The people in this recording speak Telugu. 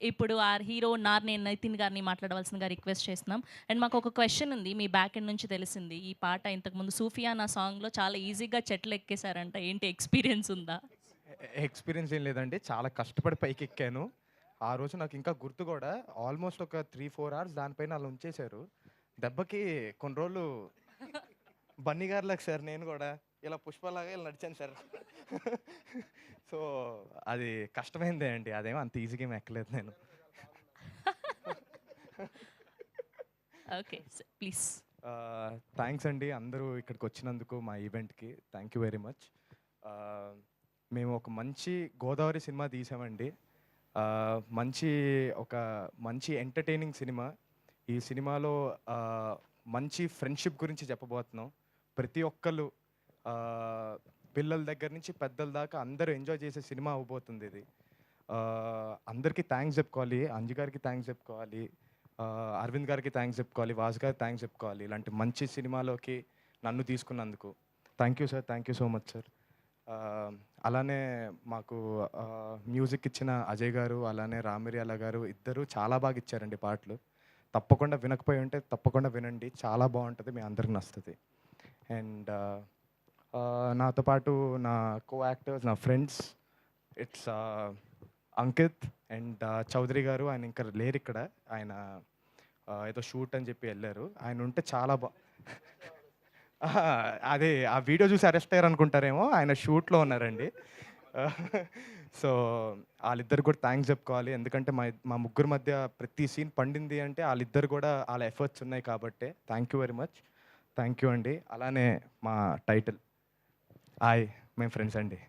ఇప్పుడు ఆ హీరో నార్నే నితిన్ గారిని మాట్లాడవలసిందిగా రిక్వెస్ట్ చేస్తున్నాం. అండ్ మాకు ఒక క్వెషన్ ఉంది. మీ బ్యాక్ ఎండ్ నుంచి తెలిసింది. ఈ పాట ఇంతకుముందు 'సూఫియానా' సాంగ్‌లో చాలా ఈజీగా చెట్లు ఎక్కేసారంట. ఏంటి ఎక్స్‌పీరియన్స్ ఉందా? ఎక్స్‌పీరియన్స్ ఏం లేదండి. చాలా కష్టపడి పైకెక్కాను. ఆ రోజు నాకింకా గుర్తు గూడా ఆల్‌మోస్ట్ ఒక 3, 4 అవర్స్ దానిపైన అలా ఉంచేశారు. దెబ్బకి కొన్ని రోజులు బన్నీ గారిలాగా సార్ నేను గూడా ఇలా పుష్పలాగా ఇలా నడిచాను సార్. సో, అది కష్టమైందే అండి. అదేమో అంత ఈజీగా ఏమి ఎక్కలేదు నేను. ఓకే. ప్లీజ్. థాంక్స్ అండి అందరూ ఇక్కడికొచ్చినందుకు మా ఈవెంట్‌కి. Thank you very much. ఆహ్, మేము ఒక మంచి గోదావరి సినిమా తీసామండి. మంచి ఒక మంచి ఎంటర్‌టైనింగ్ సినిమా. ఈ సినిమాలో ఆహ్, మంచి ఫ్రెండ్‌షిప్ గురించి చెప్పబోతున్నాం. ప్రతి ఒక్కళ్ళు ఆహ్, పిల్లల దగ్గర నుంచి పెద్దల దాకా అందరూ ఎంజాయ్ చేసే సినిమా అవ్వబోతుందిది. అందరికీ థాంక్స్ చెప్పుకోవాలి. అంజు గారికి థాంక్స్ చెప్పుకోవాలి. అరవింద్ గారికి థాంక్స్ చెప్పుకోవాలి. వాసు గారికి థాంక్స్ చెప్పుకోవాలి. ఇలాంటి మంచి సినిమాలోకి నన్ను తీసుకున్నందుకు. Thank you sir. Thank you so much sir. ఆహ్, అలానే మాకు మ్యూజిక్ ఇచ్చిన అజయ్ గారు, అలానే రామ్ మిరియాల గారు ఇద్దరు చాలా బాగా ఇచ్చారండి పాటలు. తప్పకుండా వినకపోయి ఉంటే తప్పకుండా వినండి. చాలా బావుంటది. మీ అందరికి నచ్చుతది. అండ్ నాతో పాటు నా కో యాక్టర్స్, నా friends it's Ankit and Chaudhary గారు. ఆయన ఇంకా లేరిక్కడ. ఆయన ఏదో షూట్ అని చెప్పి ఎళ్లారు. ఆయన ఉంటే చాలా అహా! అదే ఆ వీడియో చూసి అరెస్ట్ అయ్యారనుకుంటారేమో. ఆయన షూట్‌లో ఉన్నారండి. సో, ఆళ్ళిద్దరికి కూడా థాంక్స్ చెప్పుకోవాలి. ఎందుకంటే మా ముగ్గురి మధ్య ప్రతి సీన్ పండింది అంటే ఆళ్ళిద్దరు కూడా ఆళ్ళ ఎఫర్ట్స్ ఉన్నాయి కాబట్టే. Thank you very much. Thank you అండి. అలానే మా టైటిల్ హాయ్ మేము ఫ్రెండ్స్ అండి.